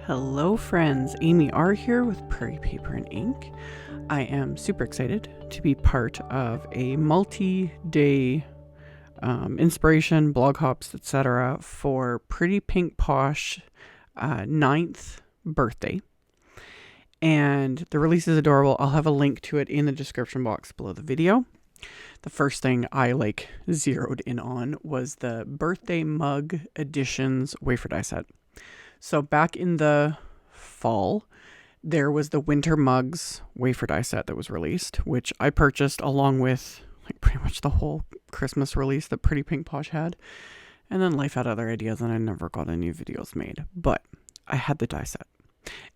Hello friends, AmyR here with Prairie Paper and Ink. I am super excited to be part of a multi-day inspiration, blog hops, etc. for Pretty Pink Posh 9th birthday. And the release is adorable. I'll have a link to it in the description box below the video. The first thing I zeroed in on was the birthday mug editions wafer die set. So back in the fall, there was the winter mugs wafer die set that was released, which I purchased along with pretty much the whole Christmas release that Pretty Pink Posh had. And then life had other ideas and I never got any videos made, but I had the die set.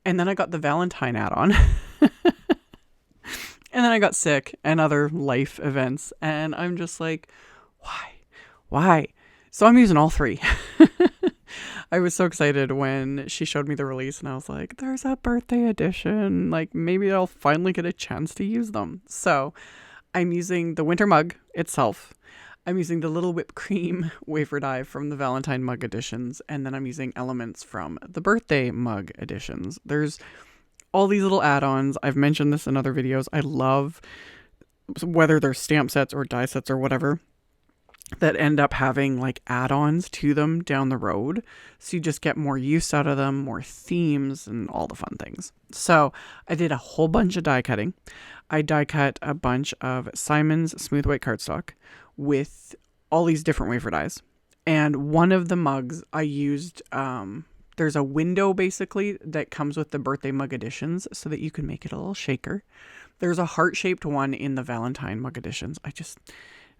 And then I got the Valentine add-on. And then I got sick and other life events. And I'm just like, why? So I'm using all three. I was so excited when she showed me the release and I was like, there's a birthday edition. Maybe I'll finally get a chance to use them. So I'm using the winter mug itself. I'm using the little whipped cream wafer die from the Valentine mug editions. And then I'm using elements from the birthday mug editions. There's all these little add-ons. I've mentioned this in other videos. I love whether they're stamp sets or die sets or whatever that end up having add-ons to them down the road. So you just get more use out of them, more themes and all the fun things. So I did a whole bunch of die cutting. I die cut a bunch of Simon's smooth white cardstock with all these different wafer dies. And one of the mugs I used, there's a window basically that comes with the birthday mug editions so that you can make it a little shaker. There's a heart-shaped one in the Valentine mug editions.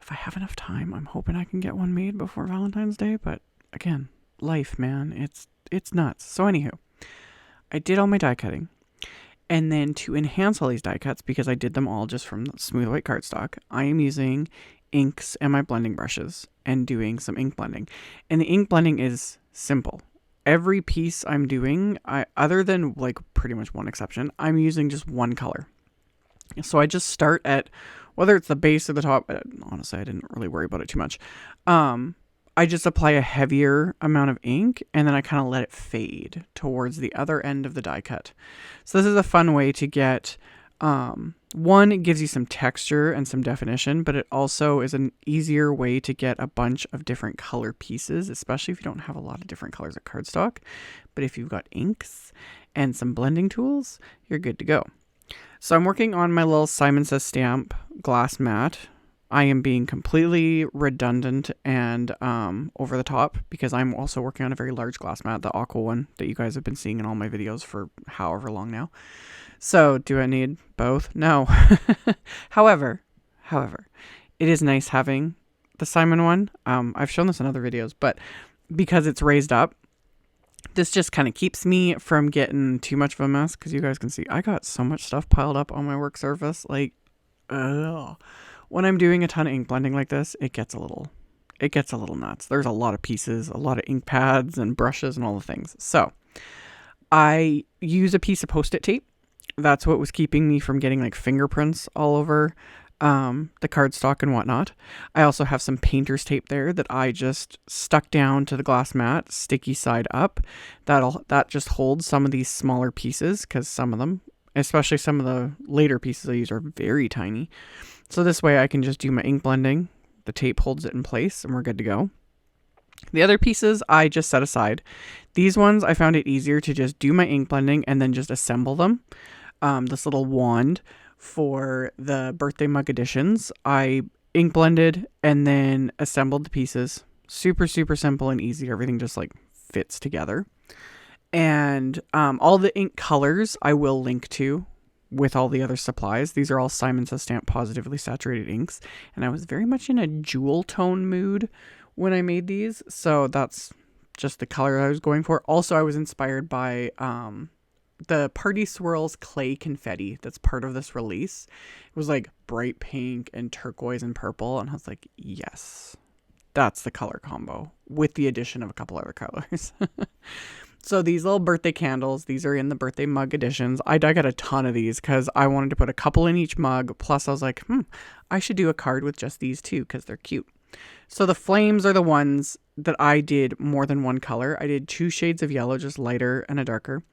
If I have enough time, I'm hoping I can get one made before Valentine's Day. But again, life, man, it's nuts. So anywho, I did all my die cutting. And then to enhance all these die cuts, because I did them all just from smooth white cardstock, I am using inks and my blending brushes and doing some ink blending. And the ink blending is simple. Every piece I'm doing, other than pretty much one exception, I'm using just one color. So I just start at, whether it's the base or the top, honestly, I didn't really worry about it too much. I just apply a heavier amount of ink and then I kind of let it fade towards the other end of the die cut. So this is a fun way to get, one, it gives you some texture and some definition, but it also is an easier way to get a bunch of different color pieces, especially if you don't have a lot of different colors of cardstock. But if you've got inks and some blending tools, you're good to go. So I'm working on my little Simon Says Stamp glass mat. I am being completely redundant and over the top because I'm also working on a very large glass mat, the aqua one that you guys have been seeing in all my videos for however long now. So do I need both? No. However, it is nice having the Simon one. I've shown this in other videos, but because it's raised up, this just kind of keeps me from getting too much of a mess because you guys can see I got so much stuff piled up on my work surface. When I'm doing a ton of ink blending like this, it gets a little nuts. There's a lot of pieces, a lot of ink pads and brushes and all the things. So I use a piece of Post-it tape. That's what was keeping me from getting fingerprints all over the cardstock and whatnot. I also have some painter's tape there that I just stuck down to the glass mat, sticky side up. That just holds some of these smaller pieces because some of them, especially some of the later pieces I use, are very tiny. So this way I can just do my ink blending. The tape holds it in place and we're good to go. The other pieces I just set aside. These ones I found it easier to just do my ink blending and then just assemble them. This little wand for the birthday mug editions, I ink blended and then assembled the pieces. Super, super simple and easy. Everything just fits together. And all the ink colors I will link to with all the other supplies. These are all Simon Says Stamp Positively Saturated inks. And I was very much in a jewel tone mood when I made these. So that's just the color I was going for. Also, I was inspired by the Party Swirls clay confetti that's part of this release. It was bright pink and turquoise and purple. And I was like, yes, that's the color combo with the addition of a couple other colors. So these little birthday candles, these are in the birthday mug editions. I got a ton of these because I wanted to put a couple in each mug. Plus I was like, I should do a card with just these two because they're cute. So the flames are the ones that I did more than one color. I did 2 shades of yellow, just lighter and a darker.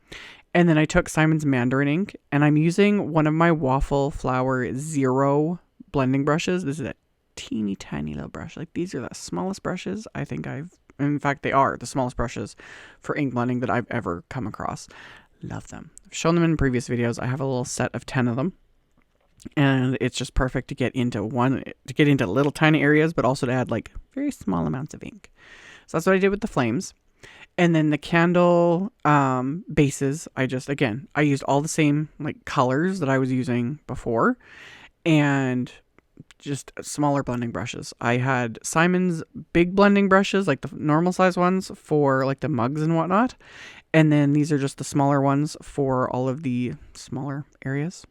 And then I took Simon's Mandarin ink, and I'm using one of my Waffle Flower Zero blending brushes. This is a teeny tiny little brush. Like, these are the smallest brushes I think in fact, they are the smallest brushes for ink blending that I've ever come across. Love them. I've shown them in previous videos. I have a little set of 10 of them. And it's just perfect to get into little tiny areas, but also to add like very small amounts of ink. So that's what I did with the flames. And then the candle bases, I used all the same like colors that I was using before, and just smaller blending brushes. I had Simon's big blending brushes, like the normal size ones for like the mugs and whatnot. And then these are just the smaller ones for all of the smaller areas.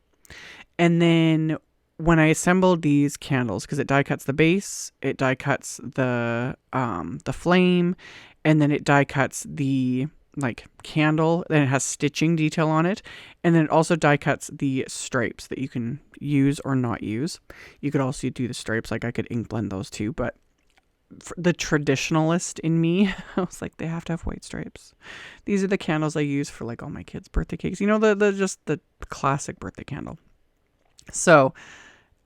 And then when I assembled these candles, because it die cuts the base, it die cuts the flame, and then it die cuts the like candle, then it has stitching detail on it, and then it also die cuts the stripes that you can use or not use. You could also do the stripes, like I could ink blend those too, but for the traditionalist in me, I was like, they have to have white stripes. These are the candles I use for like all my kids' birthday cakes. You know, the classic birthday candle. So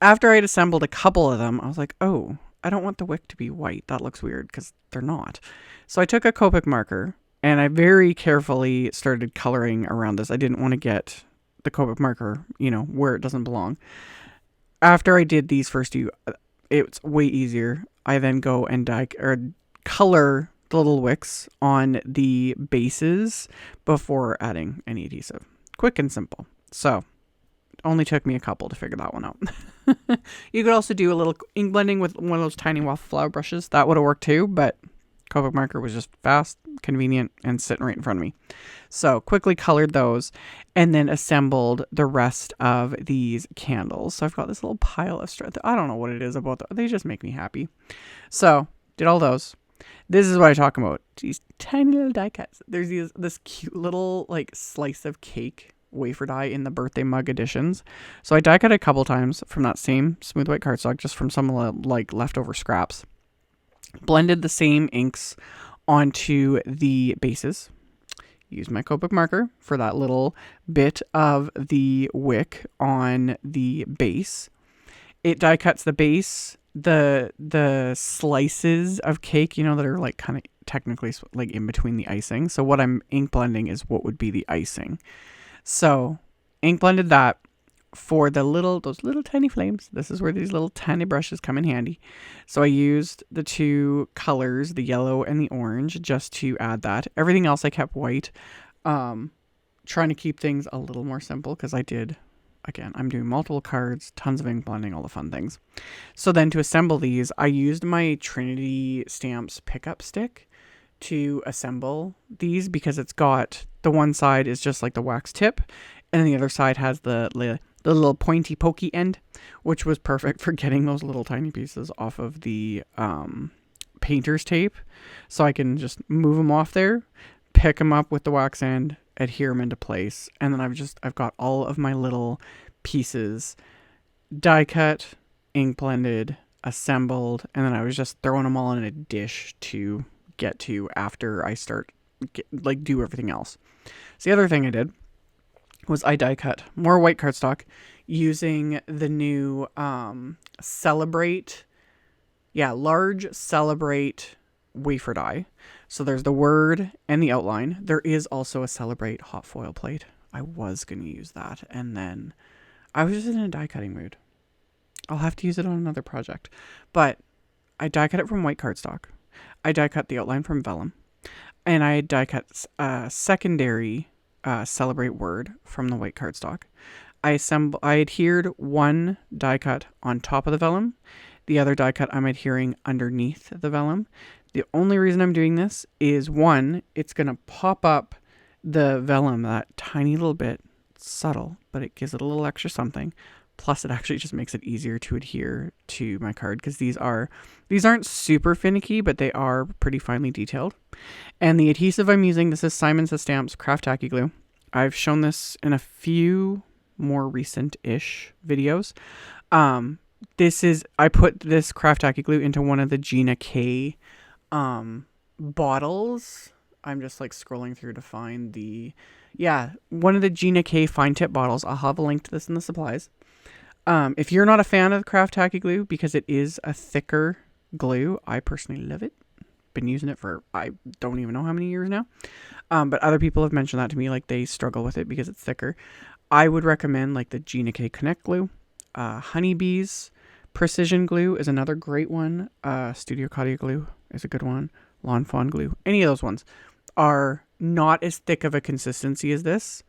after I'd assembled a couple of them, I was like, oh, I don't want the wick to be white. That looks weird because they're not. So I took a Copic marker and I very carefully started coloring around this. I didn't want to get the Copic marker, where it doesn't belong. After I did these first two, it's way easier. I then go and color the little wicks on the bases before adding any adhesive. Quick and simple. So only took me a couple to figure that one out. You could also do a little ink blending with one of those tiny waffle flower brushes. That would have worked too, but Copic marker was just fast, convenient, and sitting right in front of me. So quickly colored those and then assembled the rest of these candles. So I've got this little pile of stuff. I don't know what it is about them. They just make me happy. So did all those. This is what I talk about. These tiny little die cuts. There's this cute little like slice of cake wafer die in the birthday mug editions. So I die cut a couple times from that same smooth white cardstock, just from some like leftover scraps. Blended the same inks onto the bases. Used my Copic marker for that little bit of the wick on the base. It die cuts the base, the slices of cake, that are like kind of technically like in between the icing. So what I'm ink blending is what would be the icing. So ink blended that for those little tiny flames. This is where these little tiny brushes come in handy. So I used the 2 colors, the yellow and the orange, just to add that. Everything else I kept white, trying to keep things a little more simple because I'm doing multiple cards, tons of ink blending, all the fun things. So then to assemble these, I used my Trinity Stamps pickup stick to assemble these because it's got the one side is just like the wax tip, and then the other side has the little pointy pokey end, which was perfect for getting those little tiny pieces off of the painter's tape. So I can just move them off there, pick them up with the wax end, adhere them into place, and then I've got all of my little pieces die cut, ink blended, assembled, and then I was just throwing them all in a dish to get to after I do everything else. So the other thing I did was I die cut more white cardstock using the new large Celebrate wafer die. So there's the word and the outline. There is also a Celebrate hot foil plate. I was going to use that, and then I was just in a die cutting mood. I'll have to use it on another project, but I die cut it from white cardstock. I die cut the outline from vellum, and I die cut secondary Celebrate word from the white cardstock. I adhered one die cut on top of the vellum. The other die cut I'm adhering underneath the vellum. The only reason I'm doing this is, one, it's going to pop up the vellum that tiny little bit. It's subtle, but it gives it a little extra something. Plus, it actually just makes it easier to adhere to my card because these aren't super finicky, but they are pretty finely detailed. And the adhesive I'm using, this is Simon's Stamps Craft Tacky Glue. I've shown this in a few more recent-ish videos. I put this craft tacky glue into one of the Gina K bottles. I'm just like scrolling through to find one of the Gina K fine tip bottles. I'll have a link to this in the supplies. If you're not a fan of craft tacky glue, because it is a thicker glue, I personally love it. Been using it for, I don't even know how many years now. But other people have mentioned that to me, like they struggle with it because it's thicker. I would recommend like the Gina K Connect glue. Honeybees Precision glue is another great one. Studio Claudia glue is a good one. Lawn Fawn glue. Any of those ones are not as thick of a consistency as this.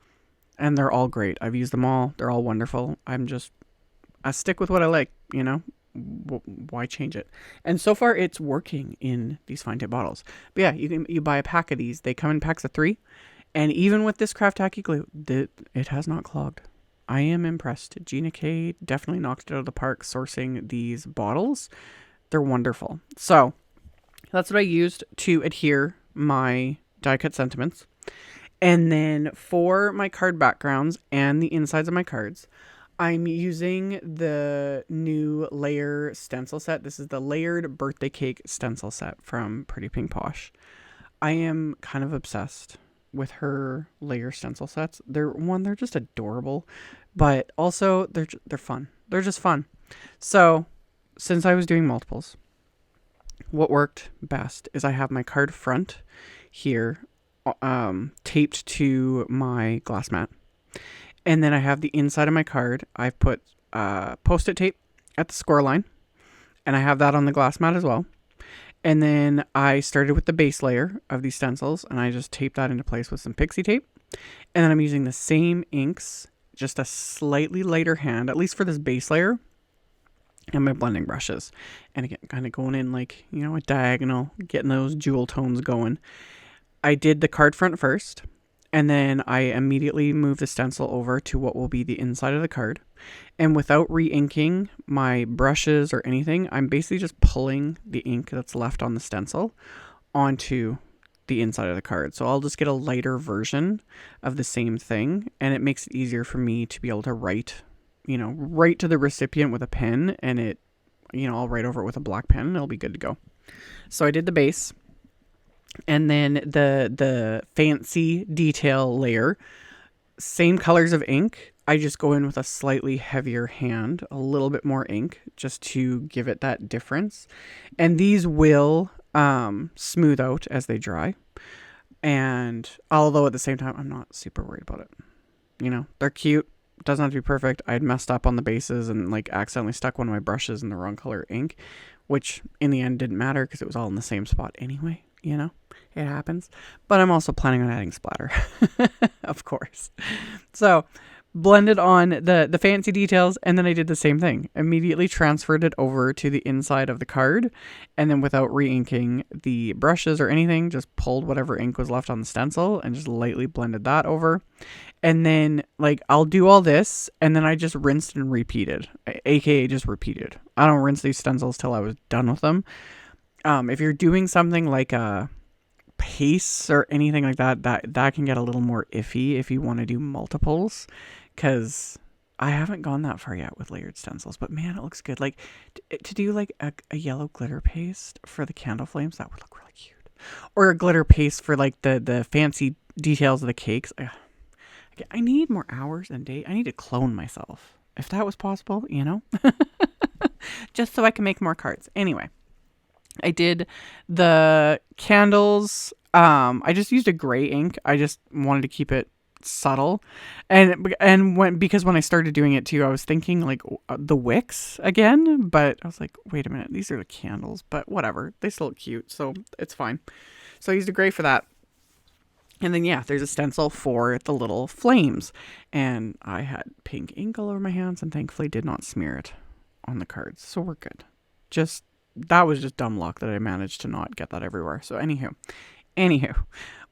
And they're all great. I've used them all. They're all wonderful. I stick with what I like, you know. Why change it? And so far it's working in these fine tip bottles. But yeah, you buy a pack of these. They come in packs of 3. And even with this craft tacky glue, it has not clogged. I am impressed. Gina K definitely knocked it out of the park sourcing these bottles. They're wonderful. So that's what I used to adhere my die cut sentiments. And then for my card backgrounds and the insides of my cards, I'm using the new layer stencil set. This is the layered birthday cake stencil set from Pretty Pink Posh. I am kind of obsessed with her layer stencil sets. They're just adorable, but also they're fun. They're just fun. So since I was doing multiples, what worked best is I have my card front here taped to my glass mat. And then I have the inside of my card. I've put Post-it tape at the score line. And I have that on the glass mat as well. And then I started with the base layer of these stencils. And I just taped that into place with some pixie tape. And then I'm using the same inks, just a slightly lighter hand, at least for this base layer. And my blending brushes. And again, kind of going in like, you know, a diagonal, getting those jewel tones going. I did the card front first. And then I immediately move the stencil over to what will be the inside of the card. And without re-inking my brushes or anything, I'm basically just pulling the ink that's left on the stencil onto the inside of the card. So I'll just get a lighter version of the same thing. And it makes it easier for me to be able to write to the recipient with a pen. And I'll write over it with a black pen and it'll be good to go. So I did the base. And then the fancy detail layer, same colors of ink. I just go in with a slightly heavier hand, a little bit more ink, just to give it that difference. And these will smooth out as they dry. And although at the same time, I'm not super worried about it. You know, they're cute. Doesn't have to be perfect. I had messed up on the bases and like accidentally stuck one of my brushes in the wrong color ink, which in the end didn't matter because it was all in the same spot anyway. You know, it happens. But I'm also planning on adding splatter, of course. So blended on the fancy details, and then I did the same thing. Immediately transferred it over to the inside of the card, and then without re-inking the brushes or anything, just pulled whatever ink was left on the stencil and just lightly blended that over. And then like I'll do all this, and then I just rinsed and repeated, aka just repeated. I don't rinse these stencils till I was done with them. If you're doing something like a paste or anything like that can get a little more iffy if you want to do multiples, because I haven't gone that far yet with layered stencils, but man, it looks good. Like to do like a yellow glitter paste for the candle flames, that would look really cute. Or a glitter paste for like the fancy details of the cakes. I need more hours and day. I need to clone myself if that was possible, you know, just so I can make more cards. Anyway. I did the candles. I just used a gray ink. I just wanted to keep it subtle. Because when I started doing it too, I was thinking like the wicks again, but I was like, wait a minute, these are the candles, but whatever. They still look cute, so it's fine. So I used a gray for that. And then, there's a stencil for the little flames. And I had pink ink all over my hands and thankfully did not smear it on the cards. So we're good. That was just dumb luck that I managed to not get that everywhere. So anywho,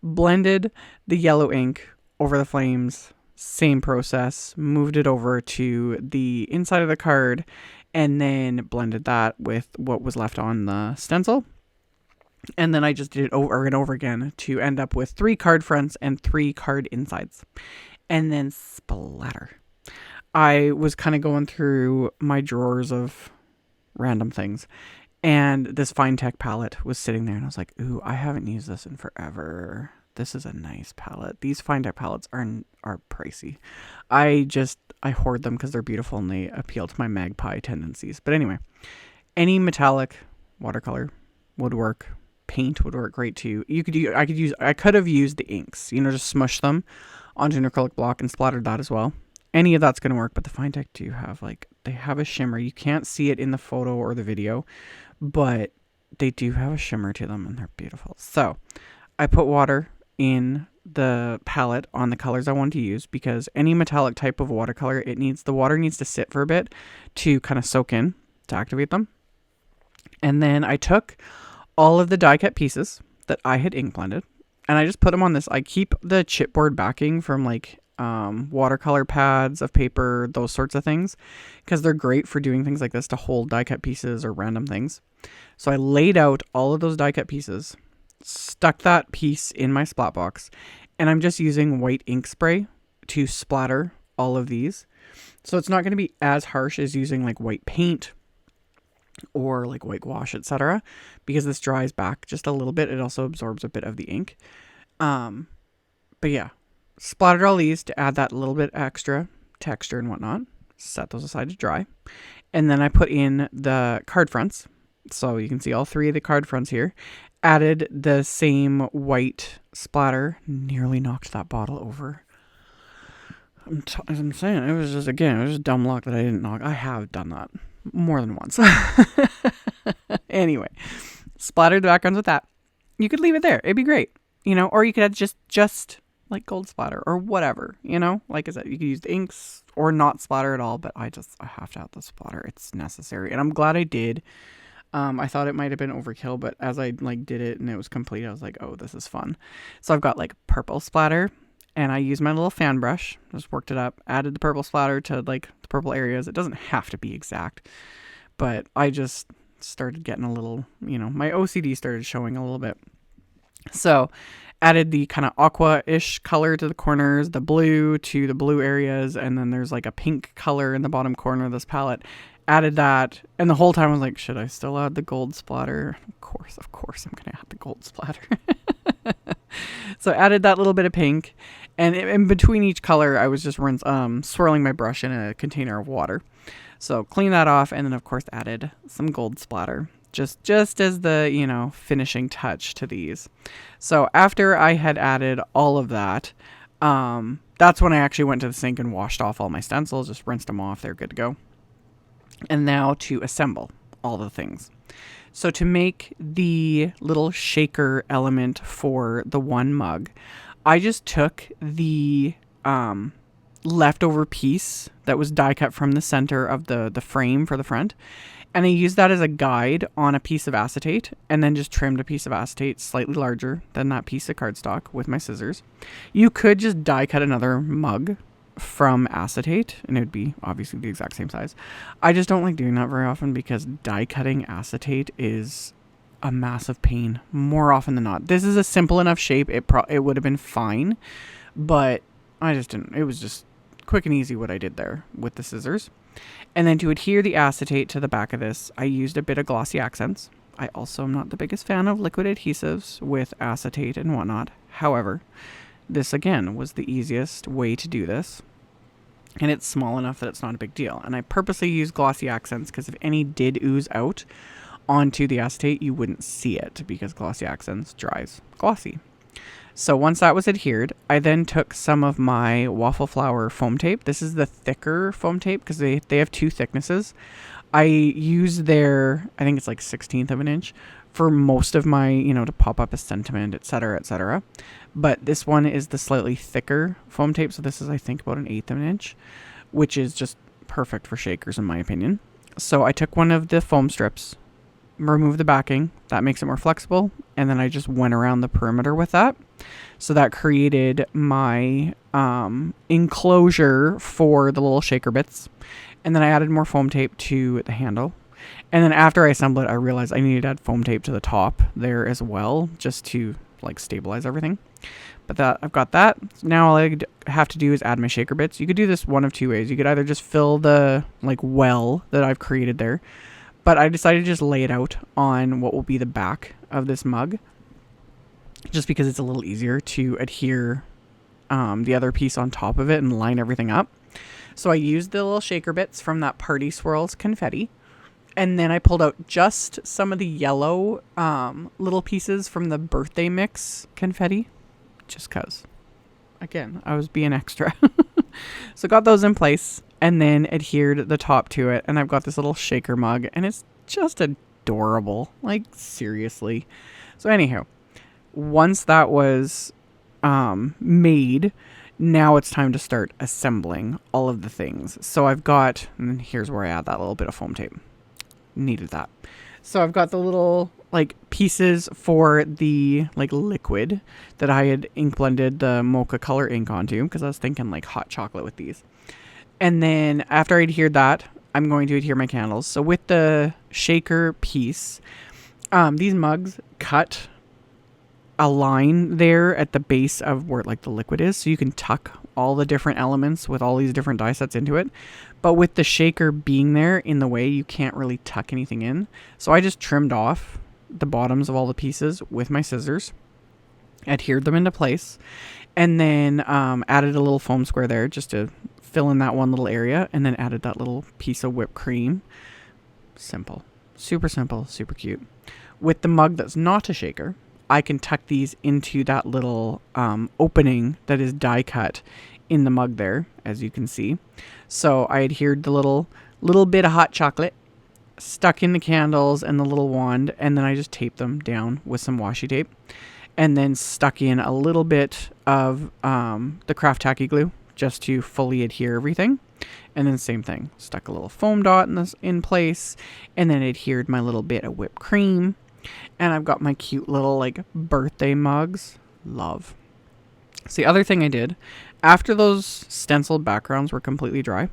blended the yellow ink over the flames, same process, moved it over to the inside of the card, and then blended that with what was left on the stencil. And then I just did it over and over again to end up with 3 card fronts and 3 card insides. And then splatter. I was kind of going through my drawers of random things, and this Fine Tech palette was sitting there, and I was like, ooh, I haven't used this in forever. This is a nice palette. These Fine Tech palettes are pricey. I hoard them because they're beautiful and they appeal to my magpie tendencies. But anyway, any metallic watercolor would work. Paint would work great too. I could have used the inks, just smush them onto an acrylic block and splattered that as well. Any of that's going to work, but the Fine Tech do have they have a shimmer. You can't see it in the photo or the video, but they do have a shimmer to them and they're beautiful. So I put water in the palette on the colors I wanted to use, because any metallic type of watercolor, the water needs to sit for a bit to kind of soak in to activate them. And then I took all of the die cut pieces that I had ink blended and I just put them on this. I keep the chipboard backing from watercolor pads of paper, those sorts of things, because they're great for doing things like this, to hold die cut pieces or random things. So I laid out all of those die cut pieces, stuck that piece in my splat box, and I'm just using white ink spray to splatter all of these. So it's not going to be as harsh as using white paint or white gouache, etc., because this dries back just a little bit. It also absorbs a bit of the ink. But yeah, splattered all these to add that little bit extra texture and whatnot. Set those aside to dry. And then I put in the card fronts. So you can see all three of the card fronts here. Added the same white splatter. Nearly knocked that bottle over. I'm saying, it was just dumb luck that I didn't knock. I have done that more than once. Anyway, splattered the backgrounds with that. You could leave it there. It'd be great. Or you could add just gold splatter or whatever, like I said, you could use the inks or not splatter at all, but I have to have the splatter. It's necessary. And I'm glad I did. I thought it might have been overkill, but as I did it and it was complete, I was like, oh, this is fun. So I've got purple splatter, and I used my little fan brush, just worked it up, added the purple splatter to the purple areas. It doesn't have to be exact, but I just started getting a little, my OCD started showing a little bit. So added the kind of aqua-ish color to the corners, the blue to the blue areas, and then there's a pink color in the bottom corner of this palette. Added that, and the whole time I was like, should I still add the gold splatter? Of course I'm gonna add the gold splatter. So added that little bit of pink, and in between each color I was just swirling my brush in a container of water. So clean that off, and then of course added some gold splatter. Just as the, finishing touch to these. So after I had added all of that, that's when I actually went to the sink and washed off all my stencils, just rinsed them off. They're good to go. And now to assemble all the things. So to make the little shaker element for the one mug, I just took the leftover piece that was die cut from the center of the frame for the front, and I used that as a guide on a piece of acetate, and then just trimmed a piece of acetate slightly larger than that piece of cardstock with my scissors. You could just die cut another mug from acetate, and it would be obviously the exact same size. I just don't like doing that very often, because die cutting acetate is a massive pain more often than not. This is a simple enough shape. It would have been fine, but I just didn't. It was just quick and easy what I did there with the scissors. And then to adhere the acetate to the back of this, I used a bit of glossy accents. I also am not the biggest fan of liquid adhesives with acetate and whatnot. However, this again was the easiest way to do this. And it's small enough that it's not a big deal. And I purposely used glossy accents because if any did ooze out onto the acetate, you wouldn't see it, because glossy accents dries glossy. So once that was adhered, I then took some of my waffle flower foam tape. This is the thicker foam tape because they have two thicknesses. I use their, I think it's 1/16 of an inch for most of my, to pop up a sentiment, etc., etc. But this one is the slightly thicker foam tape. So this is, I think, about 1/8 of an inch, which is just perfect for shakers in my opinion. So I took one of the foam strips, remove the backing, that makes it more flexible, and then I just went around the perimeter with that. So that created my enclosure for the little shaker bits, and then I added more foam tape to the handle, And then after I assemble it, I realized I needed to add foam tape to the top there as well, just to like stabilize everything. But that I've got that. Now all I have to do is add my shaker bits. You could do this one of two ways. You could either just fill the like well that I've created there, but I decided to just lay it out on what will be the back of this mug, just because it's a little easier to adhere the other piece on top of it and line everything up. So I used the little shaker bits from that Party Swirls confetti. And then I pulled out just some of the yellow little pieces from the birthday mix confetti. Just because. Again, I was being extra. So got those in place and then adhered the top to it. And I've got this little shaker mug. And it's just adorable. Like, seriously. So anyhow, once that was made, now it's time to start assembling all of the things. So I've got, and here's where I add that little bit of foam tape. Needed that. So I've got the little like pieces for the like liquid that I had ink blended the mocha color ink onto, because I was thinking like hot chocolate with these. And then after I adhered that, I'm going to adhere my candles. So with the shaker piece, these mugs cut a line there at the base of where like the liquid is, so you can tuck all the different elements with all these different die sets into it. But with the shaker being there in the way, you can't really tuck anything in. So I just trimmed off the bottoms of all the pieces with my scissors, adhered them into place, and then added a little foam square there just to fill in that one little area, and then added that little piece of whipped cream. Simple. Super simple, super cute. With the mug that's not a shaker, I can tuck these into that little opening that is die cut in the mug there, as you can see. So I adhered the little bit of hot chocolate, stuck in the candles and the little wand, and then I just taped them down with some washi tape, and then stuck in a little bit of the craft tacky glue just to fully adhere everything. And then same thing, stuck a little foam dot in place, and then adhered my little bit of whipped cream. And I've got my cute little like birthday mugs. Love. So the other thing I did, after those stenciled backgrounds were completely dry,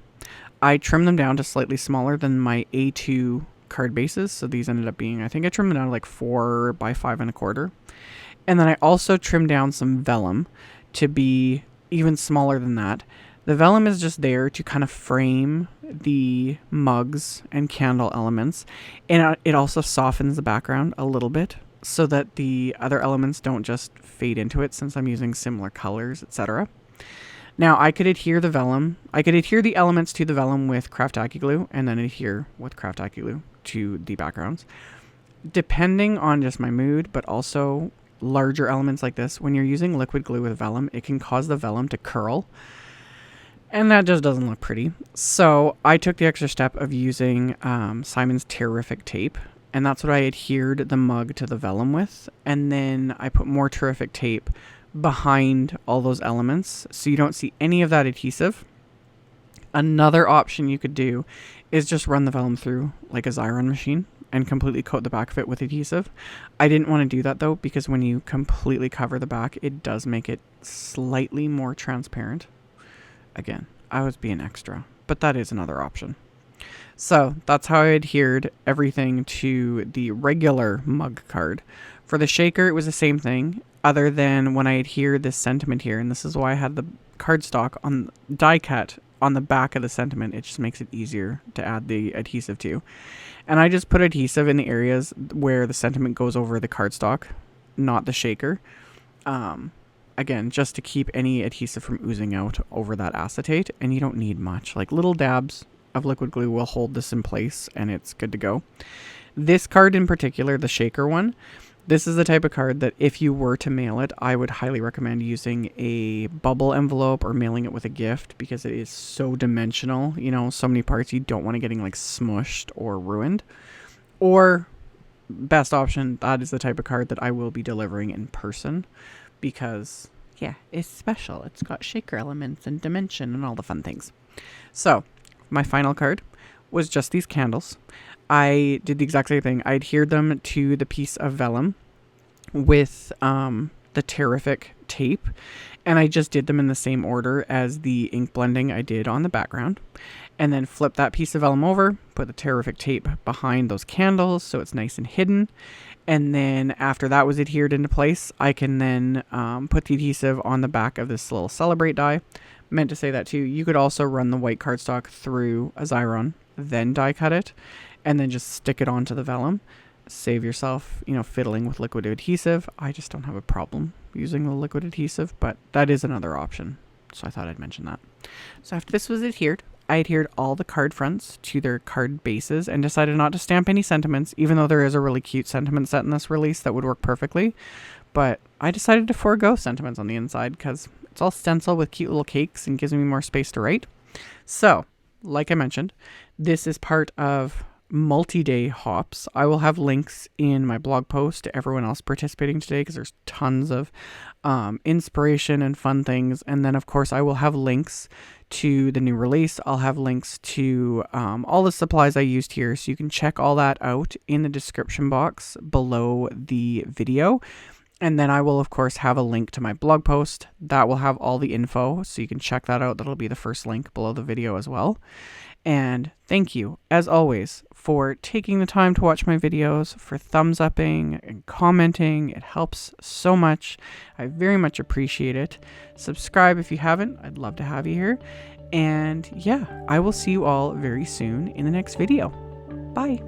I trimmed them down to slightly smaller than my A2 card bases. So these ended up being, I think I trimmed them down to like 4 by 5.25. And then I also trimmed down some vellum to be even smaller than that. The vellum is just there to kind of frame the mugs and candle elements. And it also softens the background a little bit so that the other elements don't just fade into it, since I'm using similar colors, etc. Now I could adhere the vellum. I could adhere the elements to the vellum with craft tacky glue, and then adhere with craft tacky glue to the backgrounds, depending on just my mood. But also larger elements like this, when you're using liquid glue with vellum, it can cause the vellum to curl, and that just doesn't look pretty. So I took the extra step of using Simon's Terrific tape, and that's what I adhered the mug to the vellum with. And then I put more Terrific tape behind all those elements, so you don't see any of that adhesive. Another option you could do is just run the vellum through like a Xyron machine and completely coat the back of it with adhesive. I didn't want to do that though, because when you completely cover the back, it does make it slightly more transparent. Again, I was being extra, but that is another option. So that's how I adhered everything to the regular mug card. For the shaker, it was the same thing, other than when I adhered this sentiment here, and this is why I had the cardstock on die cut on the back of the sentiment. It just makes it easier to add the adhesive to. And I just put adhesive in the areas where the sentiment goes over the cardstock, not the shaker. Again, just to keep any adhesive from oozing out over that acetate, and you don't need much. Like little dabs of liquid glue will hold this in place, and it's good to go. This card in particular, the shaker one, this is the type of card that if you were to mail it, I would highly recommend using a bubble envelope or mailing it with a gift, because it is so dimensional. You know, so many parts you don't want it getting like smushed or ruined. Or best option, that is the type of card that I will be delivering in person, because yeah, it's special. It's got shaker elements and dimension and all the fun things. So my final card was just these candles. I did the exact same thing. I adhered them to the piece of vellum with the Terrific tape, and I just did them in the same order as the ink blending I did on the background. And then flip that piece of vellum over, put the Terrific tape behind those candles so it's nice and hidden. And then after that was adhered into place, I can then put the adhesive on the back of this little Celebrate die. Meant to say that too. You could also run the white cardstock through a Xyron, then die cut it, and then just stick it onto the vellum. Save yourself, fiddling with liquid adhesive. I just don't have a problem using the liquid adhesive, but that is another option. So I thought I'd mention that. So after this was adhered, I adhered all the card fronts to their card bases and decided not to stamp any sentiments, even though there is a really cute sentiment set in this release that would work perfectly. But I decided to forego sentiments on the inside because it's all stencil with cute little cakes and gives me more space to write. So, like I mentioned, this is part of multi-day hops. I will have links in my blog post to everyone else participating today because there's tons of inspiration and fun things. And then, of course, I will have links to the new release. I'll have links to all the supplies I used here, so you can check all that out in the description box below the video. And then I will, of course, have a link to my blog post that will have all the info, so you can check that out. That'll be the first link below the video as well. And thank you, as always, for taking the time to watch my videos, for thumbs upping and commenting. It helps so much. I very much appreciate it. Subscribe if you haven't. I'd love to have you here. And yeah, I will see you all very soon in the next video. Bye.